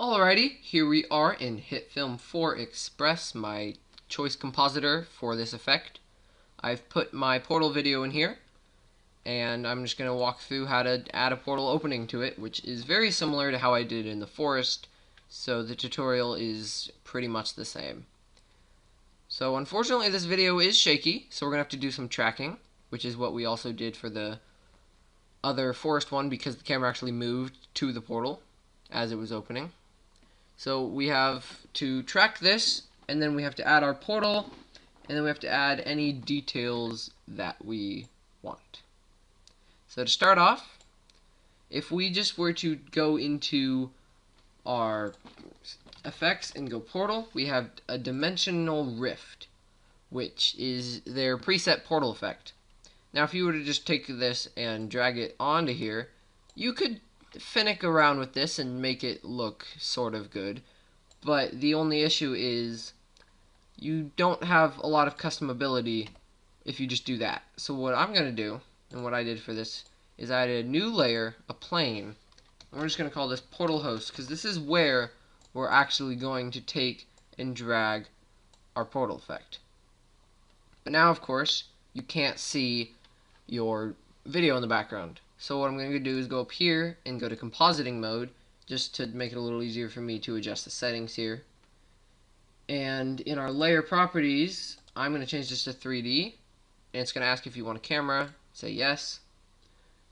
Alrighty, here we are in HitFilm 4 Express, my choice compositor for this effect. I've put my portal video in here, and I'm just going to walk through how to add a portal opening to it, which is very similar to how I did in the forest, so the tutorial is pretty much the same. So unfortunately this video is shaky, so we're going to have to do some tracking, which is what we also did for the other forest one because the camera actually moved to the portal as it was opening. So we have to track this, and then we have to add our portal, and then we have to add any details that we want. So to start off, if we just were to go into our effects and go portal, we have a dimensional rift, which is their preset portal effect. Now if you were to just take this and drag it onto here, you could finick around with this and make it look sort of good, but the only issue is you don't have a lot of customability if you just do that. So what I'm going to do, and what I did for this, is I added a new layer, a plane, and we're just going to call this portal host, because this is where we're actually going to take and drag our portal effect. But now of course you can't see your video in the background. So what I'm going to do is go up here and go to compositing mode, just to make it a little easier for me to adjust the settings here. And in our layer properties, I'm going to change this to 3D, and it's going to ask if you want a camera, say yes,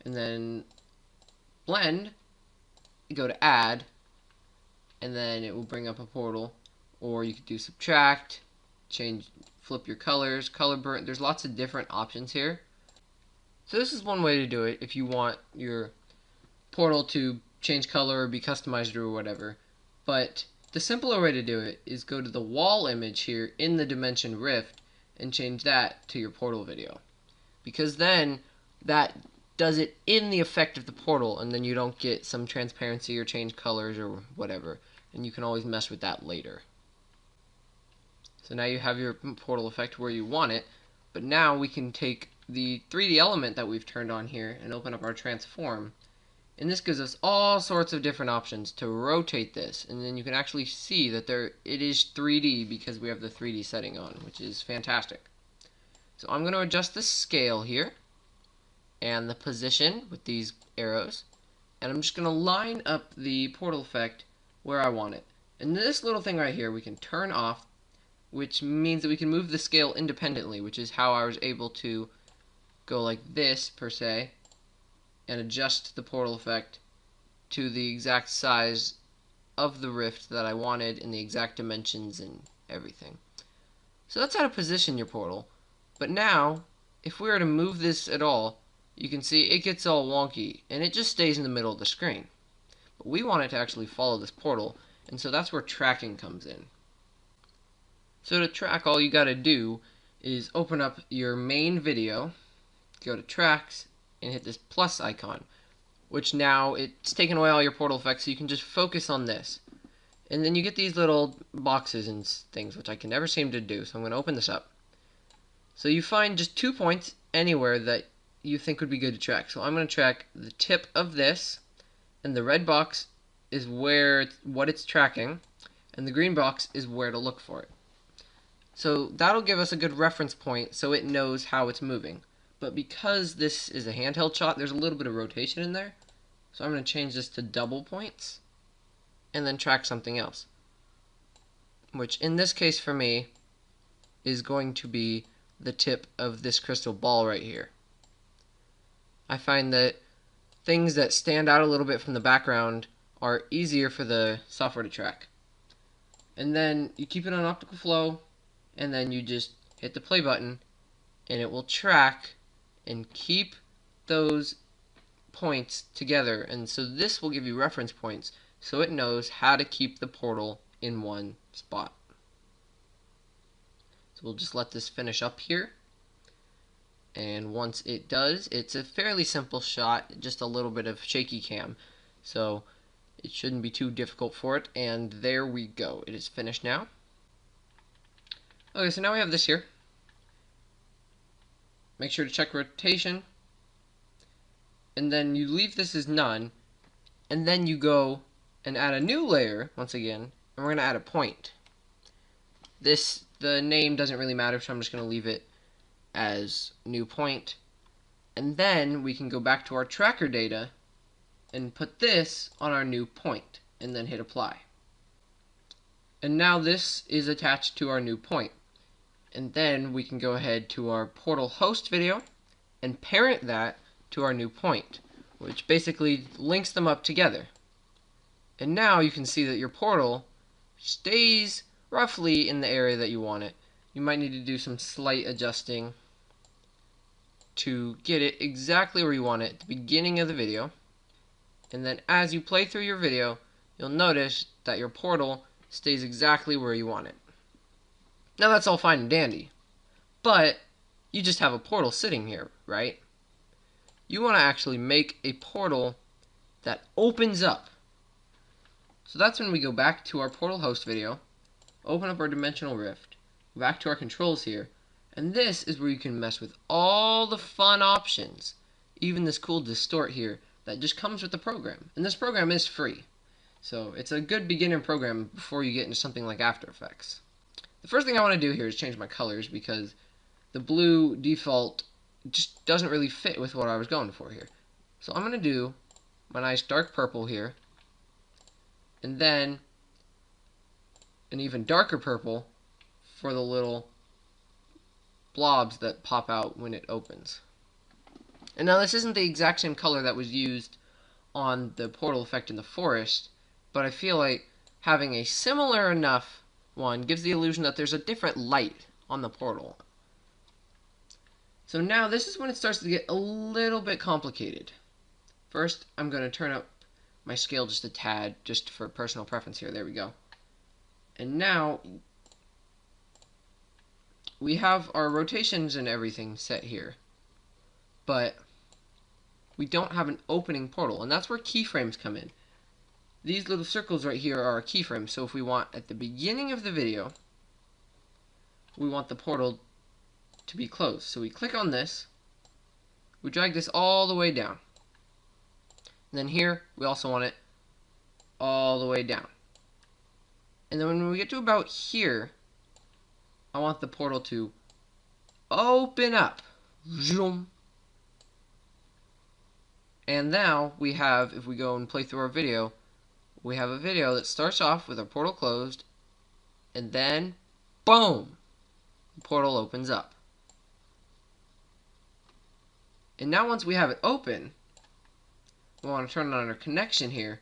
and then blend, you go to add, and then it will bring up a portal, or you could do subtract, flip your colors, color burn. There's lots of different options here. So this is one way to do it if you want your portal to change color or be customized or whatever. But the simpler way to do it is go to the wall image here in the dimension rift and change that to your portal video. Because then that does it in the effect of the portal, and then you don't get some transparency or change colors or whatever. And you can always mess with that later. So now you have your portal effect where you want it, but now we can take the 3D element that we've turned on here and open up our transform, and this gives us all sorts of different options to rotate this, and then you can actually see that it is 3D because we have the 3D setting on, which is fantastic. So I'm going to adjust the scale here and the position with these arrows, and I'm just going to line up the portal effect where I want it. And this little thing right here we can turn off, which means that we can move the scale independently, which is how I was able to go like this per se and adjust the portal effect to the exact size of the rift that I wanted in the exact dimensions and everything. So that's how to position your portal. But now if we were to move this at all, you can see it gets all wonky and it just stays in the middle of the screen. But we want it to actually follow this portal, and so that's where tracking comes in. So to track, all you gotta do is open up your main video, go to tracks, and hit this plus icon, which now it's taken away all your portal effects, so you can just focus on this. And then you get these little boxes and things, which I can never seem to do, so I'm going to open this up. So you find just 2 points anywhere that you think would be good to track. So I'm going to track the tip of this, and the red box is what it's tracking, and the green box is where to look for it. So that'll give us a good reference point so it knows how it's moving. But because this is a handheld shot, there's a little bit of rotation in there. So I'm going to change this to double points and then track something else, which in this case for me is going to be the tip of this crystal ball right here. I find that things that stand out a little bit from the background are easier for the software to track. And then you keep it on optical flow, and then you just hit the play button, and it will track and keep those points together. And so this will give you reference points, so it knows how to keep the portal in one spot. So we'll just let this finish up here, and once it does, it's a fairly simple shot, just a little bit of shaky cam, so it shouldn't be too difficult for it. And there we go, it is finished now. Okay, so now we have this here. Make sure to check rotation, and then you leave this as none, and then you go and add a new layer once again, and we're going to add a point. The name doesn't really matter, so I'm just going to leave it as new point. And then we can go back to our tracker data and put this on our new point, and then hit apply. And now this is attached to our new point. And then we can go ahead to our portal host video and parent that to our new point, which basically links them up together. And now you can see that your portal stays roughly in the area that you want it. You might need to do some slight adjusting to get it exactly where you want it at the beginning of the video. And then as you play through your video, you'll notice that your portal stays exactly where you want it. Now that's all fine and dandy, but you just have a portal sitting here, right? You want to actually make a portal that opens up. So that's when we go back to our portal host video, open up our dimensional rift, go back to our controls here, and this is where you can mess with all the fun options, even this cool distort here that just comes with the program. And this program is free, so it's a good beginner program before you get into something like After Effects. The first thing I want to do here is change my colors because the blue default just doesn't really fit with what I was going for here. So I'm going to do my nice dark purple here, and then an even darker purple for the little blobs that pop out when it opens. And now this isn't the exact same color that was used on the portal effect in the forest, but I feel like having a similar enough one gives the illusion that there's a different light on the portal. So now this is when it starts to get a little bit complicated. First, I'm going to turn up my scale just a tad, just for personal preference here. There we go. And now we have our rotations and everything set here, but we don't have an opening portal, and that's where keyframes come in. These little circles right here are our keyframes, so if we want at the beginning of the video, we want the portal to be closed. So we click on this, we drag this all the way down. And then here, we also want it all the way down. And then when we get to about here, I want the portal to open up. And now we have, if we go and play through our video, we have a video that starts off with our portal closed, and then, boom, the portal opens up. And now once we have it open, we want to turn on our connection here,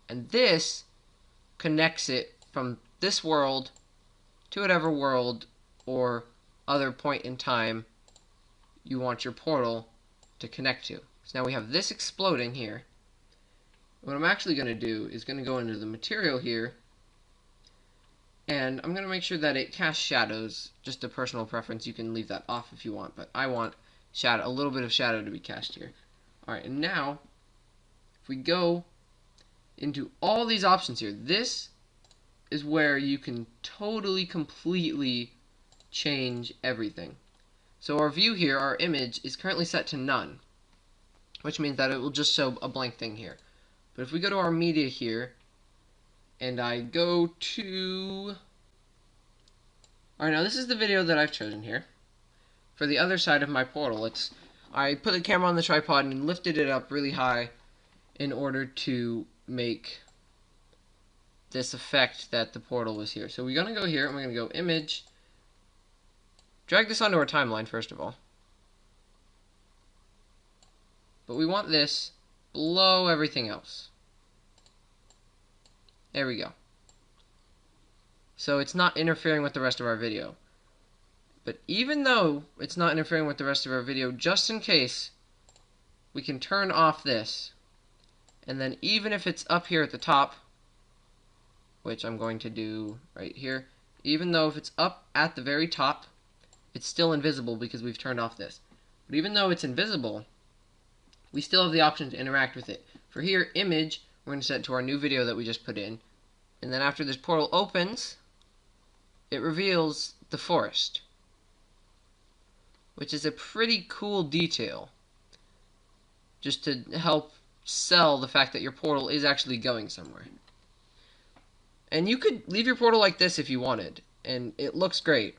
and this connects it from this world to whatever world or other point in time you want your portal to connect to. So now we have this exploding here. What I'm actually going to do is going to go into the material here, and I'm going to make sure that it casts shadows. Just a personal preference, you can leave that off if you want, but I want shadow, a little bit of shadow to be cast here. Alright, and now if we go into all these options here, this is where you can totally, completely change everything. So our view here, our image, is currently set to none, which means that it will just show a blank thing here. But if we go to our media here, and I go to... Alright, now this is the video that I've chosen here. For the other side of my portal, I put the camera on the tripod and lifted it up really high in order to make this effect that the portal was here. So we're going to go here, and we're going to go image, drag this onto our timeline first of all. But we want this below everything else. There we go. So it's not interfering with the rest of our video. But even though it's not interfering with the rest of our video, just in case, we can turn off this. And then even if it's up here at the top, which I'm going to do right here, even though if it's up at the very top, it's still invisible because we've turned off this. But even though it's invisible, we still have the option to interact with it. For here, image, we're going to set it to our new video that we just put in. And then after this portal opens, it reveals the forest, which is a pretty cool detail, just to help sell the fact that your portal is actually going somewhere. And you could leave your portal like this if you wanted, and it looks great.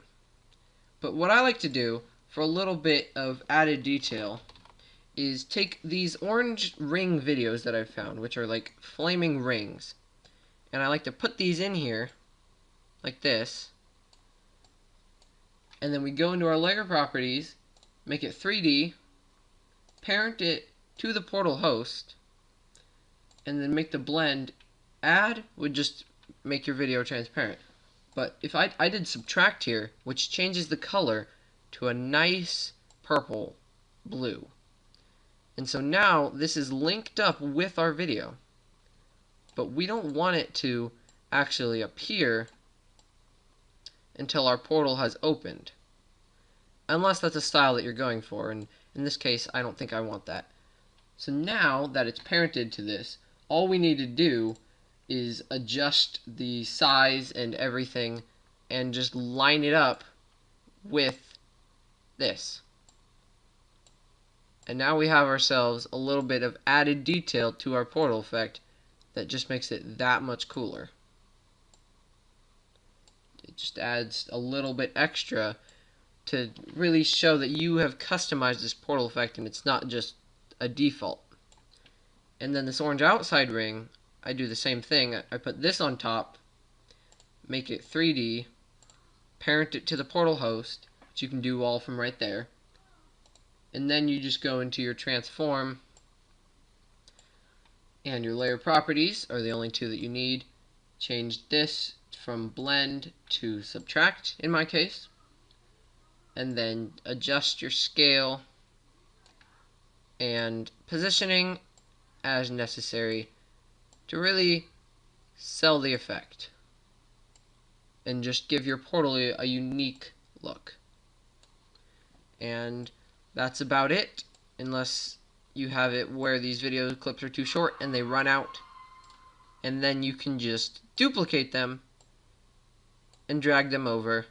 But what I like to do for a little bit of added detail is take these orange ring videos that I've found, which are like flaming rings, and I like to put these in here like this, and then we go into our layer properties, make it 3D, parent it to the portal host, and then make the blend. Add would just make your video transparent. But if I did subtract here, which changes the color to a nice purple blue. And so now this is linked up with our video. But we don't want it to actually appear until our portal has opened. Unless that's a style that you're going for, and in this case I don't think I want that. So now that it's parented to this, all we need to do is adjust the size and everything and just line it up with this. And now we have ourselves a little bit of added detail to our portal effect that just makes it that much cooler. It just adds a little bit extra to really show that you have customized this portal effect and it's not just a default. And then this orange outside ring, I do the same thing. I put this on top, make it 3D, parent it to the portal host, which you can do all from right there. And then you just go into your transform, and your layer properties are the only two that you need. Change this from blend to subtract in my case, and then adjust your scale and positioning as necessary to really sell the effect and just give your portal a unique look. And that's about it, unless you have it where these video clips are too short and they run out, and then you can just duplicate them and drag them over,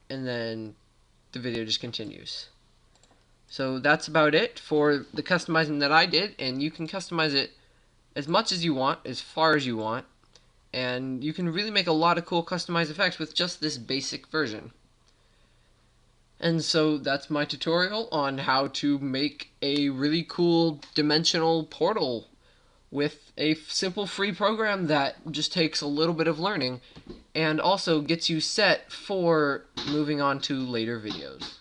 and then the video just continues. So that's about it for the customizing that I did, and you can customize it as much as you want, as far as you want, and you can really make a lot of cool customized effects with just this basic version. And so that's my tutorial on how to make a really cool dimensional portal with a simple free program that just takes a little bit of learning and also gets you set for moving on to later videos.